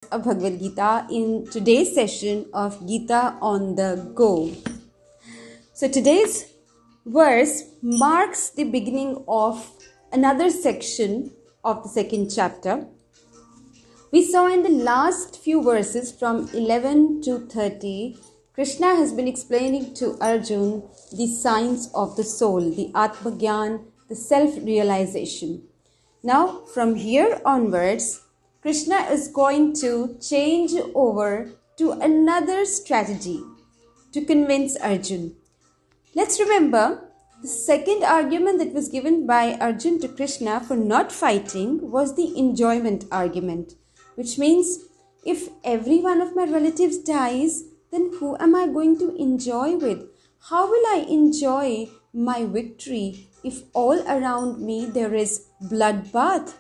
of Bhagavad Gita in today's session of Gita on the Go. So today's verse marks the beginning of another section of the second chapter. We saw in the last few verses from 11 to 30, Krishna has been explaining to Arjun the signs of the soul, the Atma Gyan, the self-realization. Now from here onwards, Krishna is going to change over to another strategy to convince Arjun. Let's remember, the second argument that was given by Arjun to Krishna for not fighting was the enjoyment argument, which means if every one of my relatives dies, then who am I going to enjoy with? How will I enjoy my victory if all around me there is bloodbath?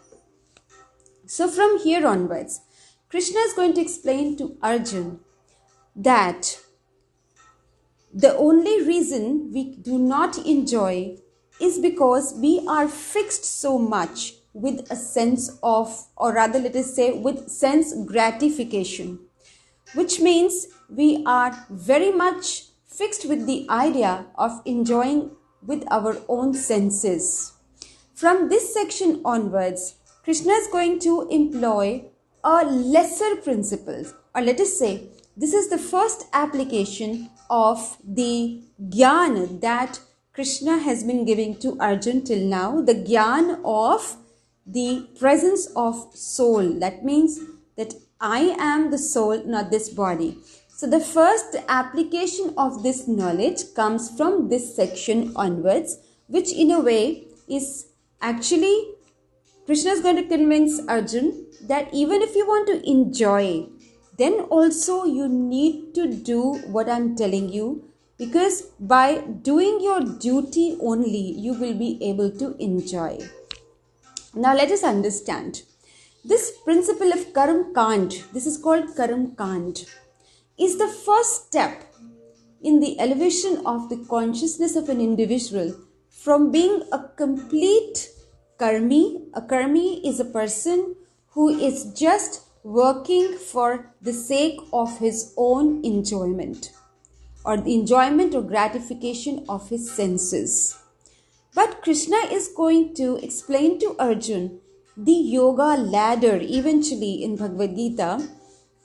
So from here onwards, Krishna is going to explain to Arjun that the only reason we do not enjoy is because we are fixed so much with a sense of, or rather let us say with sense gratification, which means we are very much fixed with the idea of enjoying with our own senses. From this section onwards, Krishna is going to employ a lesser principle, or let us say this is the first application of the Gyan that Krishna has been giving to Arjun till now, the Gyan of the presence of soul. That means that I am the soul, not this body. So the first application of this knowledge comes from this section onwards, which in a way is actually Krishna is going to convince Arjun that even if you want to enjoy, then also you need to do what I'm telling you, because by doing your duty only, you will be able to enjoy. Now let us understand. This principle of Karam Kand, this is called Karam Kand, is the first step in the elevation of the consciousness of an individual from being a complete karmi. A karmi is a person who is just working for the sake of his own enjoyment, or the enjoyment or gratification of his senses. But Krishna is going to explain to Arjun the yoga ladder eventually in Bhagavad Gita,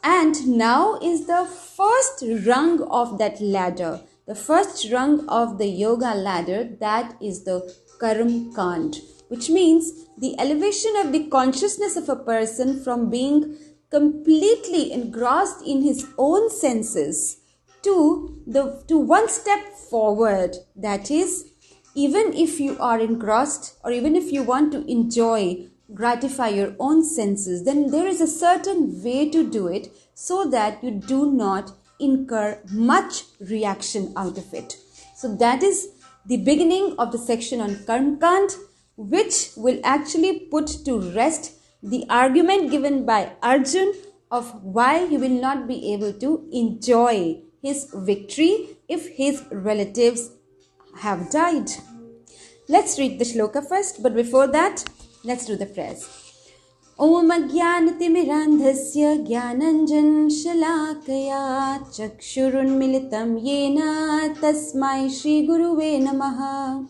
and now is the first rung of that ladder, the first rung of the yoga ladder, that is the Karam Kand, which means the elevation of the consciousness of a person from being completely engrossed in his own senses to one step forward. That is, even if you are engrossed, or even if you want to enjoy, gratify your own senses, then there is a certain way to do it so that you do not incur much reaction out of it. So that is the beginning of the section on Karam Kand, which will actually put to rest the argument given by Arjun of why he will not be able to enjoy his victory if his relatives have died. Let's read the shloka first, but before that, let's do the prayers. Om Ajnanatimirandhasya Jnananjan Shalakaya Chakshurunmilitam Yena Tasmai Shri Guruve Namaha.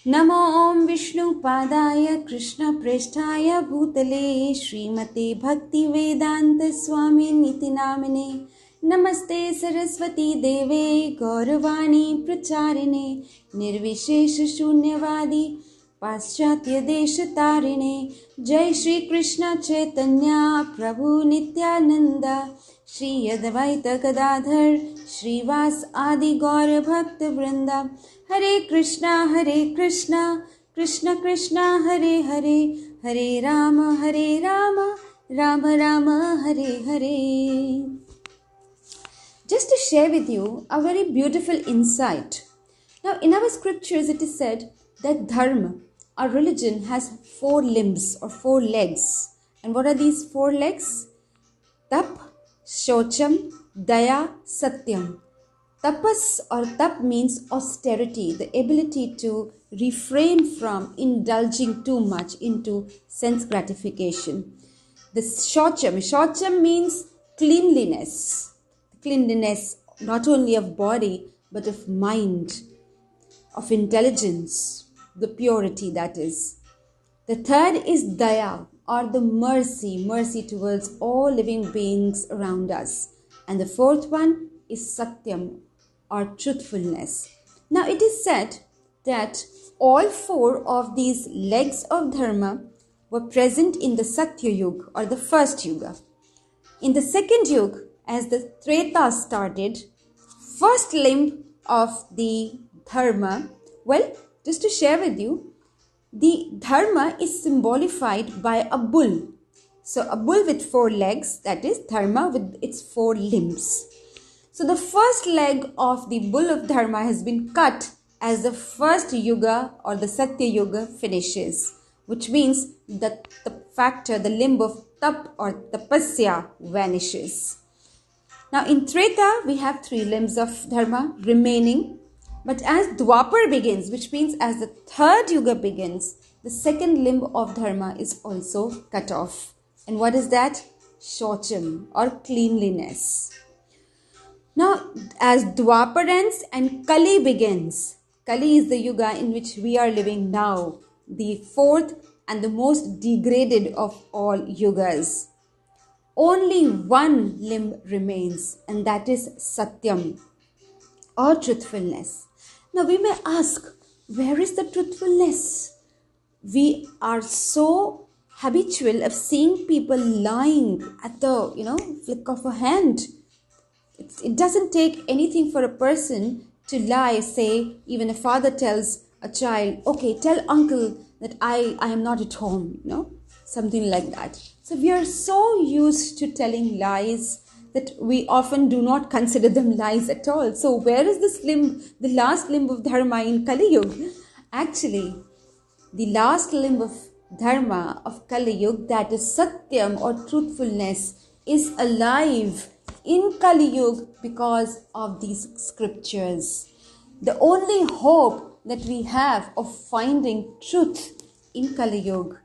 Namo Om Vishnu Padaya Krishna Presthaya Bhutale Srimate Bhaktivedanta Swami Niti Namine Namaste Saraswati Deve Gauravani Pracharine Nirvishesha Shunyavadi Paschatya Desha Tarine Jai Shri Krishna Chaitanya Prabhu Nityananda Shri Advaita Gadadhar Shrivas Adi Gaura Bhakta Vrinda Hare Krishna, Krishna Krishna, Hare Hare, Hare Rama, Rama Rama, Hare Hare. Just to share with you a very beautiful insight. Now in our scriptures it is said that dharma, our religion, has 4 limbs or 4 legs. And what are these 4 legs? Tap, Shocham, Daya, Satyam. Tapas or tap means austerity, the ability to refrain from indulging too much into sense gratification. This shocham. Shocham means cleanliness. Cleanliness not only of body but of mind, of intelligence, the purity that is. The third is daya, or the mercy towards all living beings around us. And the fourth one is satyam, or truthfulness. Now it is said that all four of these legs of dharma were present in the Satya Yuga, or the first Yuga. In the second Yuga, as the Treta started, first limb of the dharma, well, just to share with you, the dharma is symbolified by a bull. So a bull with four legs, that is dharma with its four limbs. So the first leg of the bull of dharma has been cut as the first yuga or the Satya Yuga finishes, which means that the limb of tap or tapasya vanishes. Now in Treta, we have three limbs of dharma remaining. But as Dwapar begins, which means as the third yuga begins, the second limb of dharma is also cut off. And what is that? Shocham, or cleanliness. Now, as Dwapar ends and Kali begins, Kali is the yuga in which we are living now, the fourth and the most degraded of all yugas. Only one limb remains, and that is Satyam, or truthfulness. Now we may ask, where is the truthfulness? We are so habitual of seeing people lying at the flick of a hand. It doesn't take anything for a person to lie. Say, even a father tells a child, okay, tell uncle that I am not at home, something like that. So we are so used to telling lies that we often do not consider them lies at all. So where is this limb, the last limb of dharma in Kali Yuga? Actually, the last limb of dharma of Kali Yuga, that is Satyam or truthfulness, is alive in Kali Yuga because of these scriptures. The only hope that we have of finding truth in Kali Yuga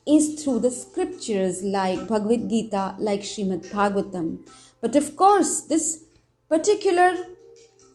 is through the scriptures like Bhagavad Gita, like Srimad Bhagavatam. But of course, this particular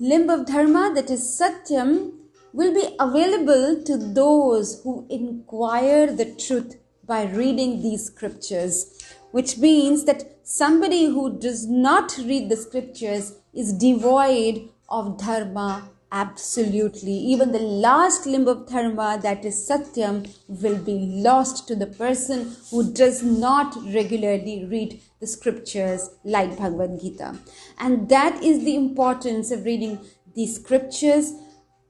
limb of dharma, that is Satyam, will be available to those who inquire the truth by reading these scriptures, which means that somebody who does not read the scriptures is devoid of dharma absolutely. Even the last limb of dharma, that is Satyam, will be lost to the person who does not regularly read the scriptures like Bhagavad Gita. And that is the importance of reading these scriptures.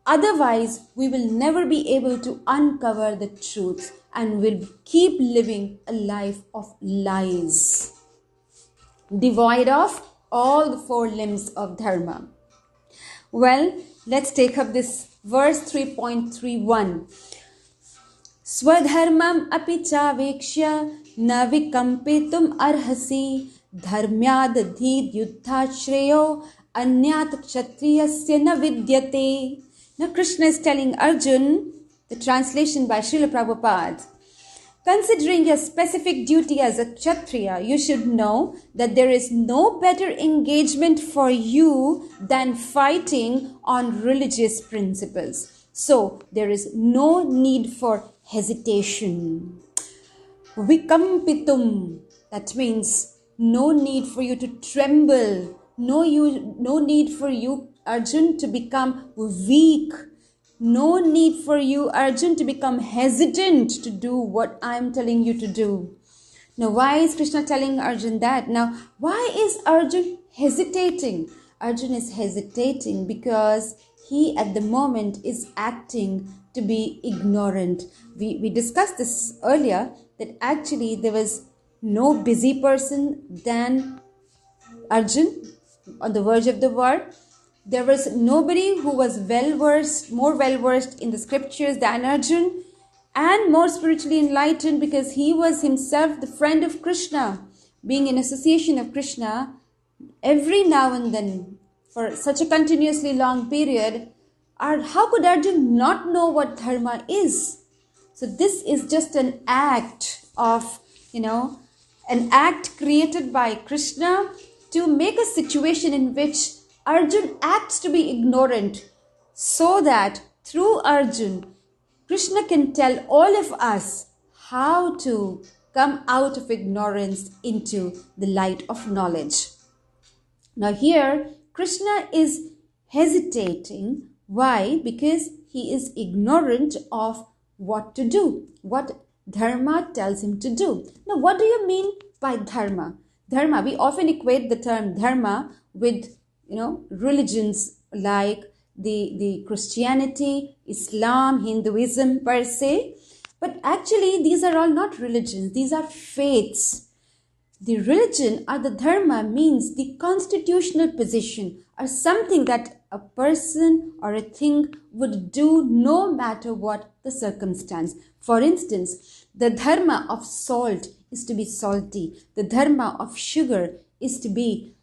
Otherwise, we will never be able to uncover the truth and will keep living a life of lies, devoid of all the four limbs of dharma. Well, let's take up this verse 3.31. Swadharmam api chavekshya na vikampitum arhasi dharmyad dhid yuddha shreyo anyat kshatriyasya na vidyate. Now Krishna is telling Arjun, the translation by Srila Prabhupada, considering your specific duty as a Kshatriya, you should know that there is no better engagement for you than fighting on religious principles. So there is no need for hesitation. Vikampitum, that means no need for you to tremble. No need for you, Arjun, to become weak. No need for you, Arjun, to become hesitant to do what I'm telling you to do. Now, why is Krishna telling Arjun that? Now, why is Arjun hesitating? Arjun is hesitating because he at the moment is acting to be ignorant. We discussed this earlier, that actually there was no busy person than Arjun on the verge of the war. There was nobody who was more well-versed in the scriptures than Arjun, and more spiritually enlightened, because he was himself the friend of Krishna, being in association of Krishna every now and then for such a continuously long period. How could Arjun not know what dharma is? So this is just an act of, an act created by Krishna to make a situation in which Arjun acts to be ignorant, so that through Arjun, Krishna can tell all of us how to come out of ignorance into the light of knowledge. Now here, Krishna is hesitating. Why? Because he is ignorant of what to do, what dharma tells him to do. Now, what do you mean by dharma? Dharma, we often equate the term dharma with, religions like the Christianity, Islam, Hinduism per se. But actually, these are all not religions. These are faiths. The religion or the dharma means the constitutional position or something that a person or a thing would do no matter what the circumstance. For instance, the dharma of salt is to be salty. The dharma of sugar is to be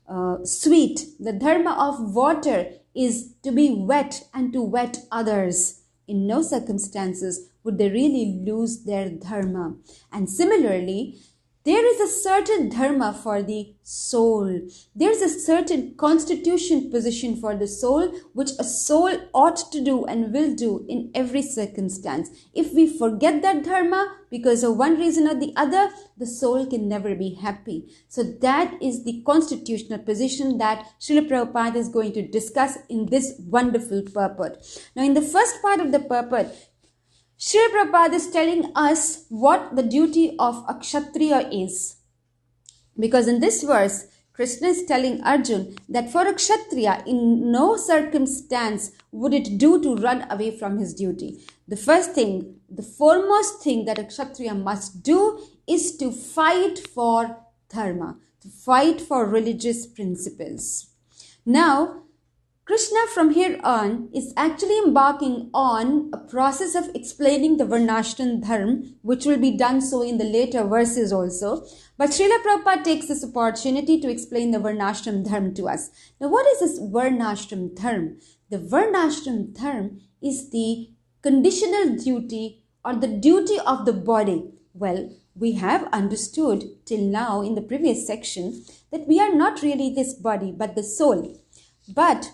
sweet. The dharma of water is to be wet and to wet others. In no circumstances would they really lose their dharma. And similarly, there is a certain dharma for the soul. There is a certain constitution position for the soul, which a soul ought to do and will do in every circumstance. If we forget that dharma because of one reason or the other, the soul can never be happy. So that is the constitutional position that Srila Prabhupada is going to discuss in this wonderful purport. Now, in the first part of the purport, Srila Prabhupada is telling us what the duty of a Kshatriya is. Because in this verse, Krishna is telling Arjun that for a Kshatriya, in no circumstance would it do to run away from his duty. The first thing, the foremost thing that a Kshatriya must do is to fight for dharma, to fight for religious principles. Now, Krishna from here on is actually embarking on a process of explaining the Varnashram Dharma, which will be done so in the later verses also. But Srila Prabhupada takes this opportunity to explain the Varnashram Dharma to us. Now, what is this Varnashram Dharma? The Varnashram Dharma is the conditional duty or the duty of the body. Well, we have understood till now in the previous section that we are not really this body but the soul. But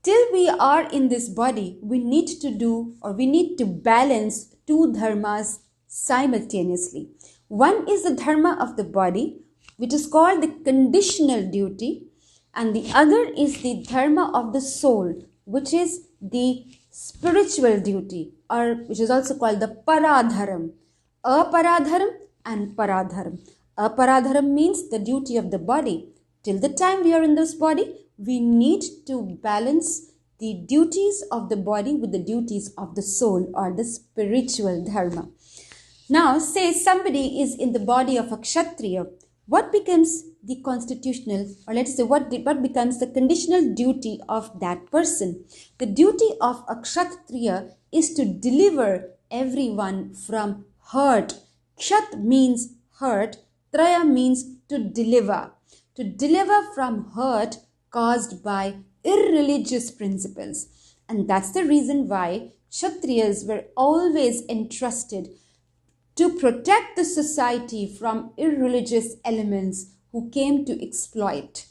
till we are in this body, we need to balance two dharmas simultaneously. One is the dharma of the body, which is called the conditional duty, and the other is the dharma of the soul, which is the spiritual duty, or which is also called the paradharam. Aparadharam and paradharam. Aparadharam means the duty of the body. Till the time we are in this body, we need to balance the duties of the body with the duties of the soul or the spiritual dharma. Now, say somebody is in the body of a Kshatriya. What becomes the constitutional, or let's say what becomes the conditional duty of that person? The duty of a Kshatriya is to deliver everyone from hurt. Kshat means hurt. Traya means to deliver. To deliver from hurt caused by irreligious principles. And that's the reason why Kshatriyas were always entrusted to protect the society from irreligious elements who came to exploit.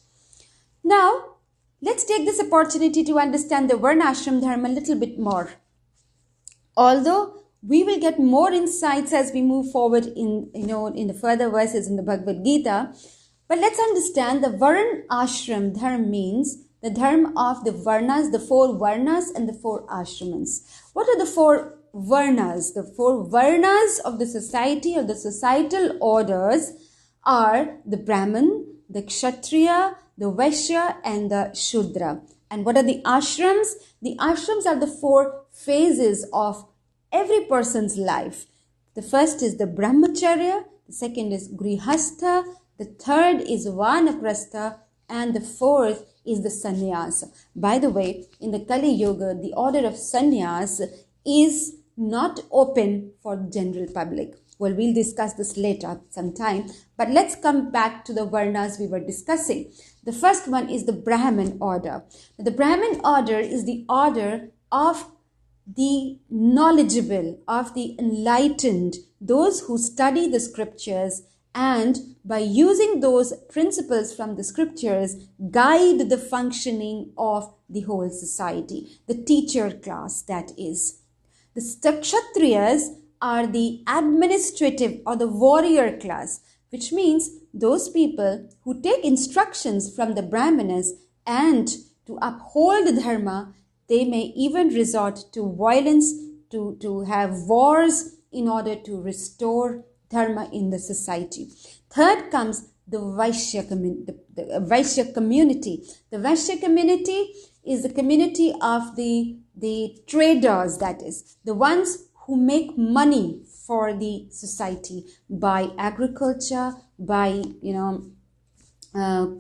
Now, let's take this opportunity to understand the Varnashram Dharma a little bit more. Although we will get more insights as we move forward in the further verses in the Bhagavad Gita, but let's understand the Varn Ashram Dharma means the dharma of the Varnas, the four Varnas and the four Ashramans. What are the four Varnas? The four Varnas of the society or the societal orders are the Brahmin, the Kshatriya, the Vaishya and the Shudra. And what are the Ashrams? The Ashrams are the four phases of every person's life. The first is the Brahmacharya, the second is Grihastha, the third is Vanaprastha, and the fourth is the Sannyasa. By the way, in the Kali Yuga, the order of Sannyas is not open for the general public. Well, we'll discuss this later sometime, but let's come back to the Varnas we were discussing. The first one is the Brahmin order. The Brahmin order is the order of the knowledgeable, of the enlightened, those who study the scriptures and by using those principles from the scriptures, guide the functioning of the whole society, the teacher class, that is. The Kshatriyas are the administrative or the warrior class, which means those people who take instructions from the Brahmanas and to uphold the dharma, they may even resort to violence, to have wars in order to restore dharma in the society. Third comes the Vaishya community. The Vaishya community is the community of the traders, that is, the ones who make money for the society by agriculture, by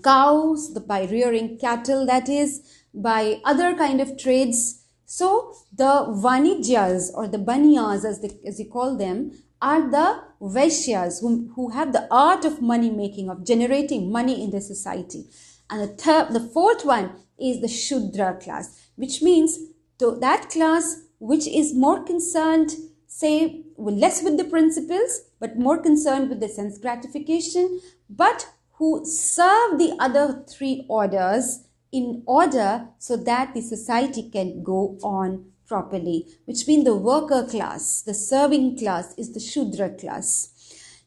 cows, by rearing cattle, that is, by other kind of trades. So the Vanijyas or the Baniyas, as you call them, are the Vaishyas who have the art of money making, of generating money in the society. And the fourth one is the Shudra class, which means that class which is more concerned, say, less with the principles, but more concerned with the sense gratification, but who serve the other three orders in order so that the society can go on properly, which means the worker class, the serving class is the Shudra class.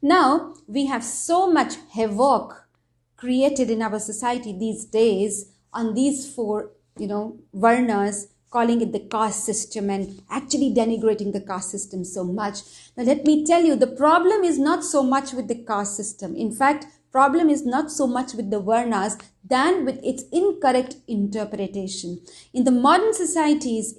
Now, we have so much havoc created in our society these days on these four, varnas, calling it the caste system and actually denigrating the caste system so much. Now, let me tell you, the problem is not so much with the caste system. In fact, problem is not so much with the varnas than with its incorrect interpretation. In the modern societies,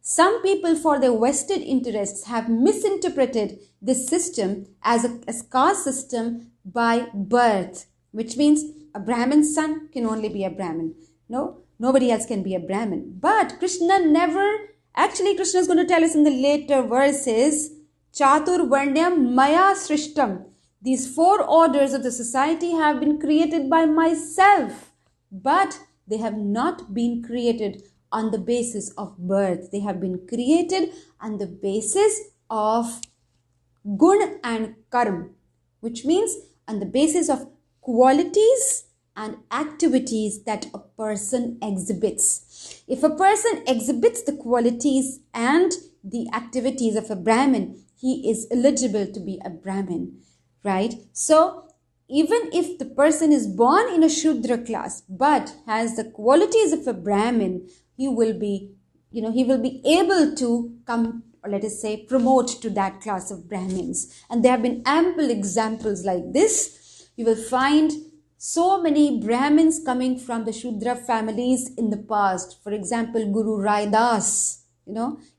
some people for their vested interests have misinterpreted this system as a caste system by birth, which means a Brahmin's son can only be a Brahmin. No, nobody else can be a Brahmin. But Krishna is going to tell us in the later verses, Chatur Varnyam Maya Srishtam. These four orders of the society have been created by myself, but they have not been created on the basis of birth. They have been created on the basis of gun and karma, which means on the basis of qualities and activities that a person exhibits. If a person exhibits the qualities and the activities of a Brahmin, he is eligible to be a Brahmin, right? So even if the person is born in a Shudra class but has the qualities of a Brahmin, he will be able to come, or let us say, promote to that class of Brahmins. And there have been ample examples like this. You will find so many Brahmins coming from the Shudra families in the past. For example, Guru Raidas,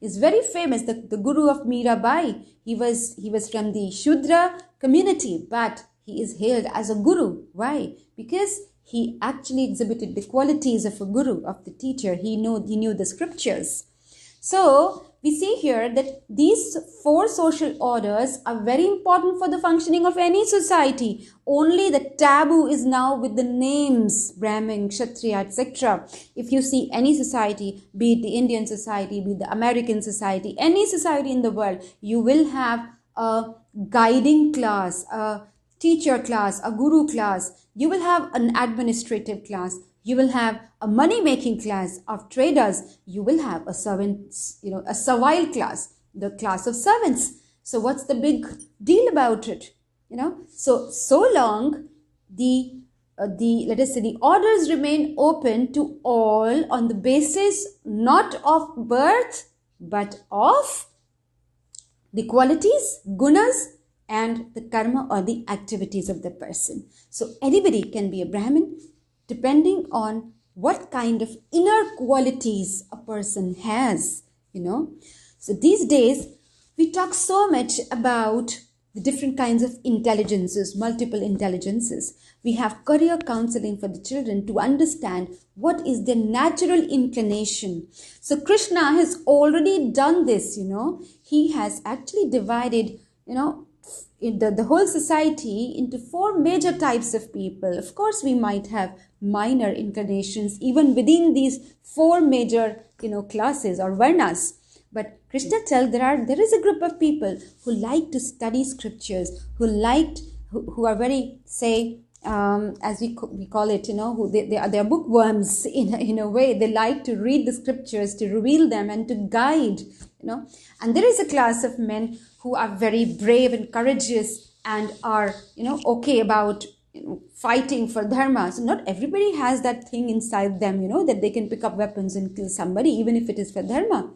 is very famous, the Guru of Mirabai. He was from the Shudra community, but he is hailed as a Guru. Why? Because he actually exhibited the qualities of a Guru, of the teacher. He knew the scriptures. So we see here that these four social orders are very important for the functioning of any society. Only the taboo is now with the names Brahmin, Kshatriya, etc. If you see any society, be it the Indian society, be it the American society, any society in the world, you will have a guiding class, a teacher class, a guru class. You will have an administrative class. You will have a money-making class of traders. You will have a servants, a servile class, the class of servants. So what's the big deal about it? So long let us say the orders remain open to all on the basis not of birth but of the qualities, gunas, and the karma or the activities of the person. So anybody can be a Brahmin depending on what kind of inner qualities a person has, So these days, we talk so much about the different kinds of intelligences, multiple intelligences. We have career counseling for the children to understand what is their natural inclination. So Krishna has already done this, He has actually divided, in the whole society into four major types of people. Of course, we might have minor inclinations even within these four major, classes or varnas. But Krishna tells there is a group of people who like to study scriptures, who like who are very, say, as we call it, who they are bookworms in a way. They like to read the scriptures, to reveal them and to guide, And there is a class of men who are very brave and courageous and are, okay about fighting for dharma. So not everybody has that thing inside them, that they can pick up weapons and kill somebody, even if it is for dharma.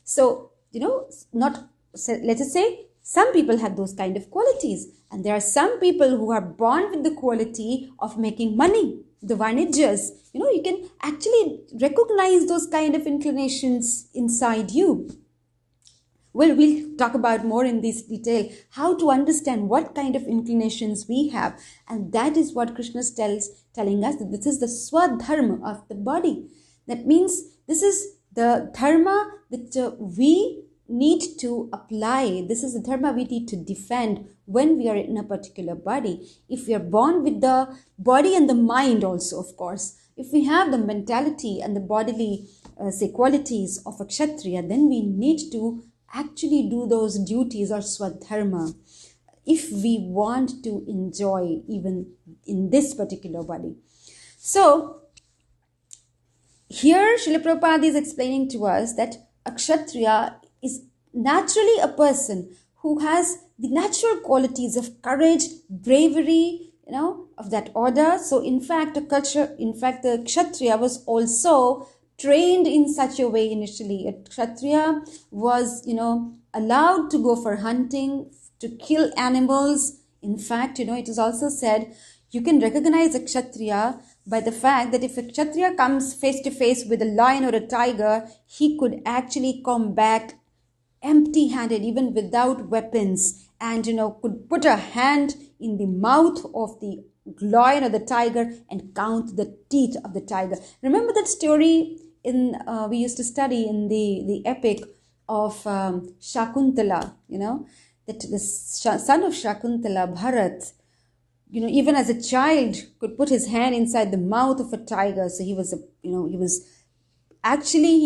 So, let us say, some people have those kind of qualities. And there are some people who are born with the quality of making money, the Vanijjas. You can actually recognize those kind of inclinations inside you. Well, we'll talk about more in this detail, how to understand what kind of inclinations we have. And that is what Krishna is telling us, that this is the swadharma of the body. That means this is the dharma that we need to apply. This is the dharma we need to defend when we are in a particular body. If we are born with the body and the mind also, of course, if we have the mentality and the bodily, qualities of a kshatriya, then we need to actually do those duties or swadharma if we want to enjoy even in this particular body. So, here Srila Prabhupada is explaining to us that a kshatriya is naturally a person who has the natural qualities of courage, bravery, of that order. So in fact, the kshatriya was also trained in such a way initially. A kshatriya was, allowed to go for hunting, to kill animals. In fact, it is also said, you can recognize a kshatriya by the fact that if a kshatriya comes face to face with a lion or a tiger, he could actually combat empty-handed, even without weapons, and could put a hand in the mouth of the lion or the tiger and count the teeth of the tiger. Remember that story we used to study in the epic of Shakuntala, that the son of Shakuntala, Bharat, even as a child could put his hand inside the mouth of a tiger. So he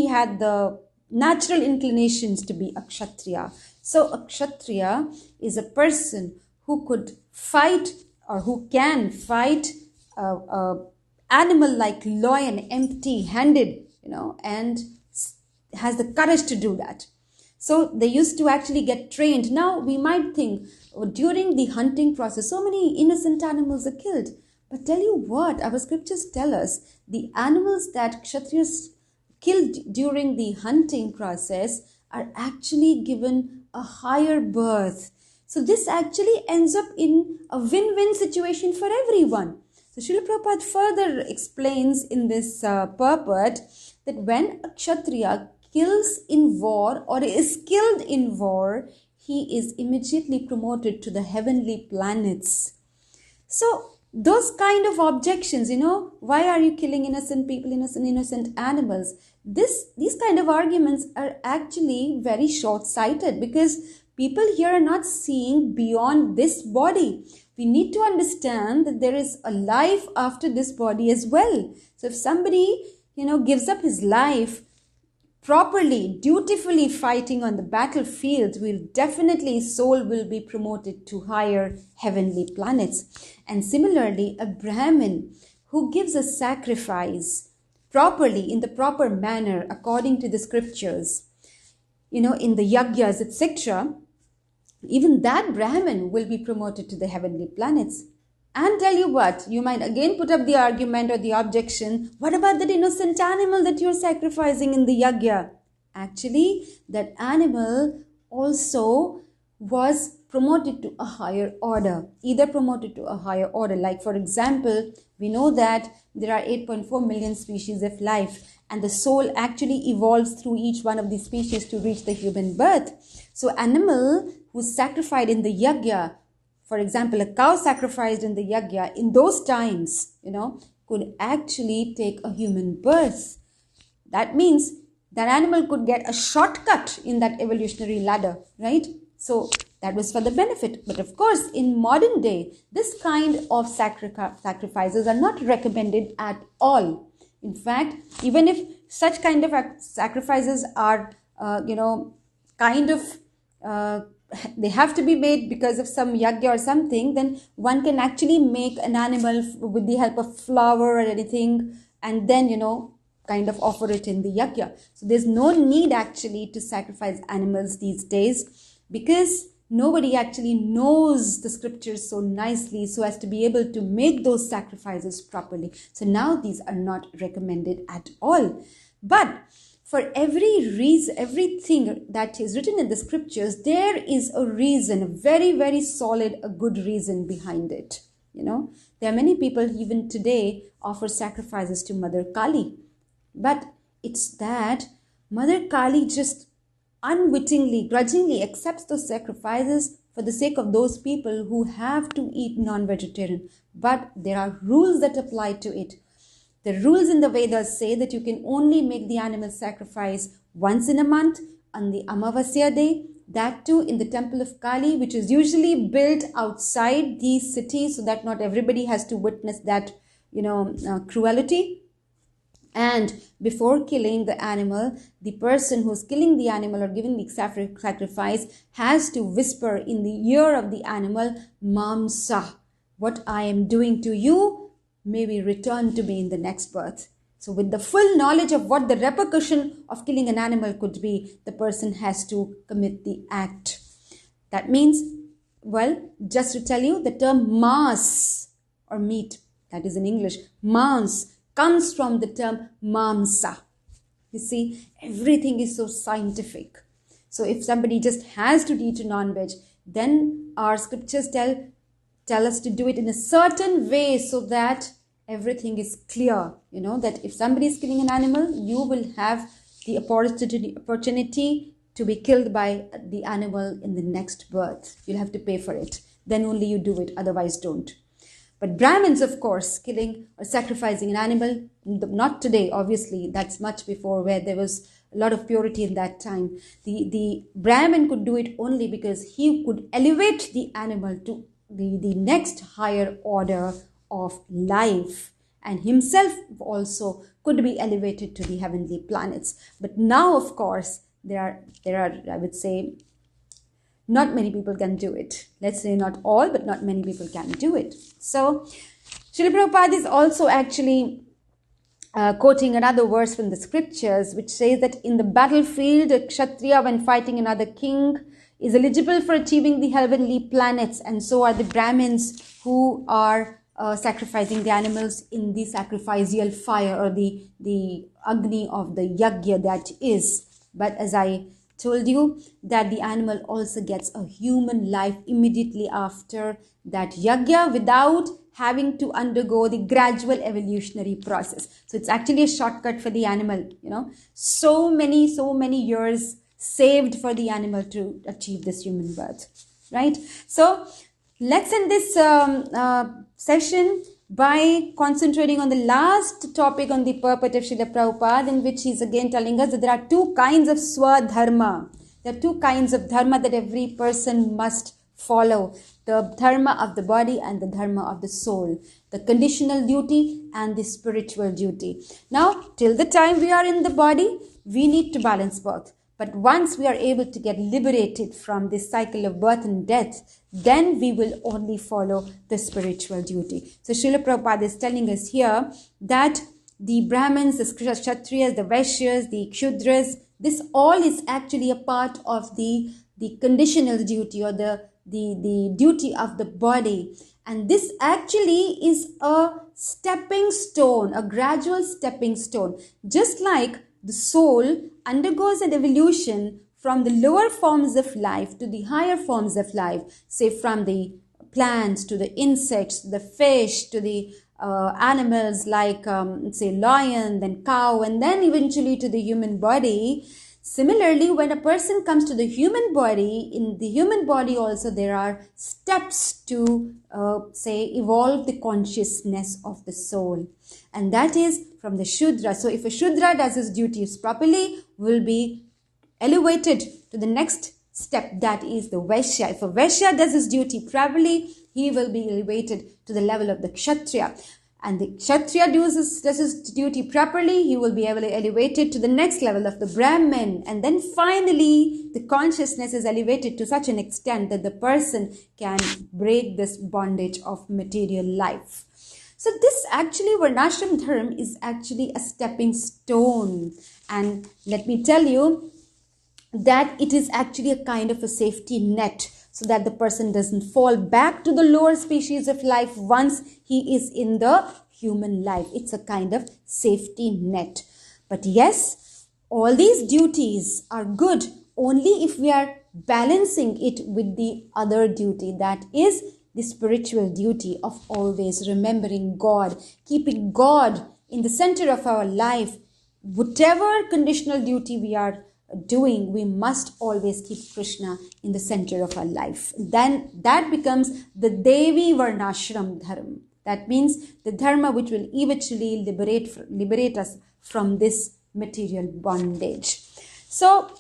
had the natural inclinations to be a kshatriya. So a kshatriya is a person who could fight or who can fight a animal like lion empty-handed, and has the courage to do that. So they used to actually get trained. Now we might think, during the hunting process, so many innocent animals are killed. But tell you what, our scriptures tell us, the animals that kshatriyas killed during the hunting process are actually given a higher birth. So this actually ends up in a win-win situation for everyone. So Srila Prabhupada further explains in this purport that when a kshatriya kills in war or is killed in war, he is immediately promoted to the heavenly planets. So those kind of objections, why are you killing innocent people, innocent animals? These kind of arguments are actually very short-sighted, because people here are not seeing beyond this body. We need to understand that there is a life after this body as well. So if somebody, gives up his life properly, dutifully fighting on the battlefield, his soul will be promoted to higher heavenly planets. And similarly, a Brahmin who gives a sacrifice properly, in the proper manner, according to the scriptures, in the yagyas, etc., even that Brahmin will be promoted to the heavenly planets. And tell you what, you might again put up the argument or the objection, what about that innocent animal that you're sacrificing in the yagya? Actually, that animal also was promoted to a higher order, like for example, we know that there are 8.4 million species of life, and the soul actually evolves through each one of these species to reach the human birth. So animal who's sacrificed in the yagya, for example, a cow sacrificed in the yagya, in those times, could actually take a human birth. That means that animal could get a shortcut in that evolutionary ladder, right? So that was for the benefit. But of course, in modern day, this kind of sacrifices are not recommended at all. In fact, even if such kind of sacrifices are, they have to be made because of some yagya or something, then one can actually make an animal with the help of flour or anything, and then, kind of offer it in the yagya. So there's no need actually to sacrifice animals these days, because nobody actually knows the scriptures so nicely so as to be able to make those sacrifices properly. So now these are not recommended at all. But for every reason, everything that is written in the scriptures, there is a reason, a very, very solid, a good reason behind it. There are many people even today offer sacrifices to Mother Kali. But it's that Mother Kali just unwittingly, grudgingly accepts those sacrifices for the sake of those people who have to eat non-vegetarian. But there are rules that apply to it. The rules in the Vedas say that you can only make the animal sacrifice once in a month on the Amavasya day, that too in the temple of Kali, which is usually built outside the city so that not everybody has to witness that, cruelty. And before killing the animal, the person who's killing the animal or giving the sacrifice has to whisper in the ear of the animal, Mamsa, what I am doing to you may be returned to me in the next birth. So with the full knowledge of what the repercussion of killing an animal could be, the person has to commit the act. That means, just to tell you, the term mas or meat, that is in English, mans, comes from the term mamsa. You see, everything is so scientific. So if somebody just has to eat a non-veg, then our scriptures tell us to do it in a certain way so that everything is clear. That if somebody is killing an animal, you will have the opportunity to be killed by the animal in the next birth. You'll have to pay for it. Then only you do it, otherwise don't. But Brahmins, of course, killing or sacrificing an animal, not today, obviously, that's much before, where there was a lot of purity in that time. The Brahmin could do it only because he could elevate the animal to the next higher order of life, and himself also could be elevated to the heavenly planets. But now, of course, there are, I would say, not many people can do it. Let's say not all, but not many people can do it. So, Srila Prabhupada is also actually quoting another verse from the scriptures, which says that in the battlefield, a Kshatriya, when fighting another king, is eligible for achieving the heavenly planets, and so are the Brahmins who are sacrificing the animals in the sacrificial fire or the Agni of the Yagya that is. But as I told you, that the animal also gets a human life immediately after that yagya without having to undergo the gradual evolutionary process. So it's actually a shortcut for the animal, so many years saved for the animal to achieve this human birth, right? So let's end this session by concentrating on the last topic on the purport of Srila Prabhupada, in which he's again telling us that there are two kinds of swadharma. There are two kinds of dharma that every person must follow. The dharma of the body and the dharma of the soul. The conditional duty and the spiritual duty. Now, till the time we are in the body, we need to balance both. But once we are able to get liberated from this cycle of birth and death, then we will only follow the spiritual duty. So Srila Prabhupada is telling us here that the Brahmins, the Kshatriyas, the Vaishyas, the Kshudras, this all is actually a part of the conditional duty or the duty of the body. And this actually is a stepping stone, a gradual stepping stone. Just like the soul undergoes an evolution from the lower forms of life to the higher forms of life, say from the plants to the insects, to the fish, to the animals like, say, lion, then cow, and then eventually to the human body. Similarly, when a person comes to the human body, in the human body also there are steps to, evolve the consciousness of the soul. And that is from the Shudra. So if a Shudra does his duties properly, will be elevated to the next step, that is the Vaishya. If a Vaishya does his duty properly, he will be elevated to the level of the Kshatriya. and the Kshatriya does his duty properly, he will be elevated to the next level of the Brahmin. And then finally, the consciousness is elevated to such an extent that the person can break this bondage of material life. So this actually, Varnashram Dharma is actually a stepping stone. And let me tell you that it is actually a kind of a safety net, so that the person doesn't fall back to the lower species of life once he is in the human life. It's a kind of safety net. But yes, all these duties are good only if we are balancing it with the other duty, that is the spiritual duty of always remembering God, keeping God in the center of our life. Whatever conditional duty we are doing, we must always keep Krishna in the center of our life. Then that becomes the Devi Varnashram Dharma. That means the dharma which will eventually liberate us from this material bondage. So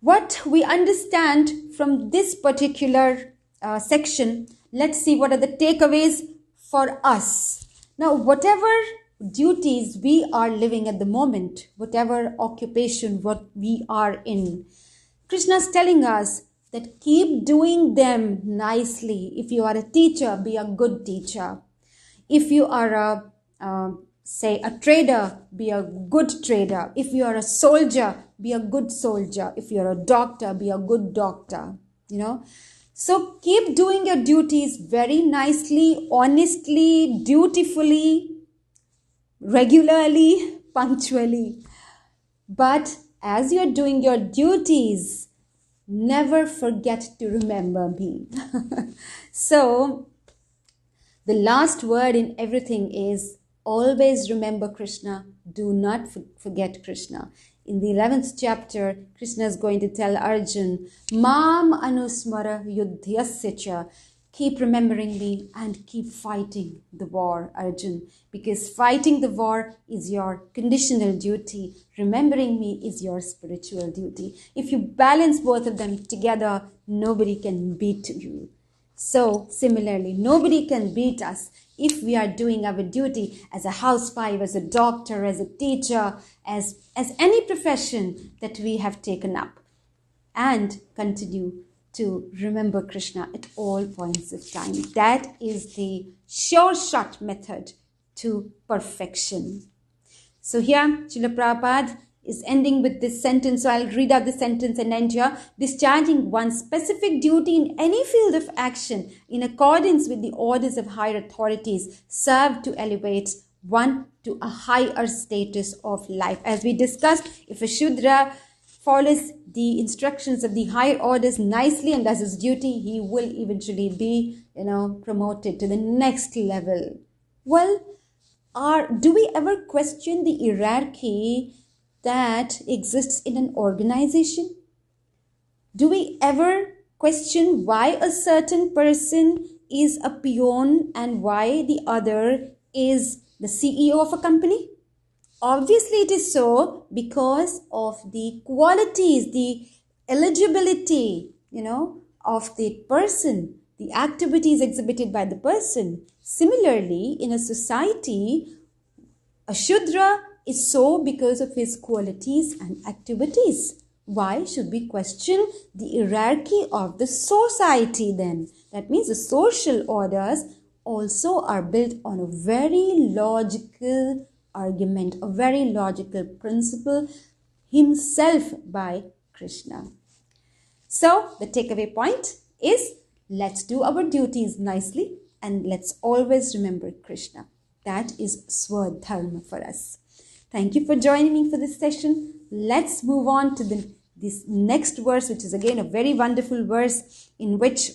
what we understand from this particular section, let's see what are the takeaways for us. Now, whatever duties we are living at the moment, whatever occupation what we are in, Krishna is telling us that keep doing them nicely. If you are a teacher, be a good teacher. If you are a trader, be a good trader. If you are a soldier, be a good soldier. If you are a doctor, be a good doctor. So keep doing your duties very nicely, honestly, dutifully, regularly, punctually. But as you're doing your duties, never forget to remember me. So the last word in everything is always remember Krishna. Do not forget Krishna. In the 11th chapter, Krishna is going to tell Arjun, Mam anusmara yudhyasya cha. Keep remembering me and keep fighting the war, Arjun. Because fighting the war is your conditional duty. Remembering me is your spiritual duty. If you balance both of them together, nobody can beat you. So similarly, nobody can beat us if we are doing our duty as a housewife, as a doctor, as a teacher, as any profession that we have taken up, and continue to remember Krishna at all points of time. That is the sure-shot method to perfection. So here, Srila Prabhupada is ending with this sentence. So I'll read out the sentence and end here. Discharging one's specific duty in any field of action in accordance with the orders of higher authorities serve to elevate one to a higher status of life. As we discussed, if a Shudra follows the instructions of the higher orders nicely and does his duty, he will eventually be, promoted to the next level. Well, do we ever question the hierarchy that exists in an organization? Do we ever question why a certain person is a peon and why the other is the CEO of a company? Obviously, it is so because of the qualities, the eligibility, of the person, the activities exhibited by the person. Similarly, in a society, a Shudra is so because of his qualities and activities. Why should we question the hierarchy of the society then? That means the social orders also are built on a very logical argument, a very logical principle himself by Krishna. So the takeaway point is, let's do our duties nicely and let's always remember Krishna. That is Swadharma for us. Thank you for joining me for this session. Let's move on to this next verse, which is again a very wonderful verse in which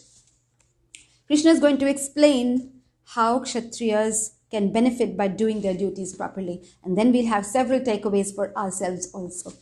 Krishna is going to explain how Kshatriyas can benefit by doing their duties properly. And then we'll have several takeaways for ourselves also.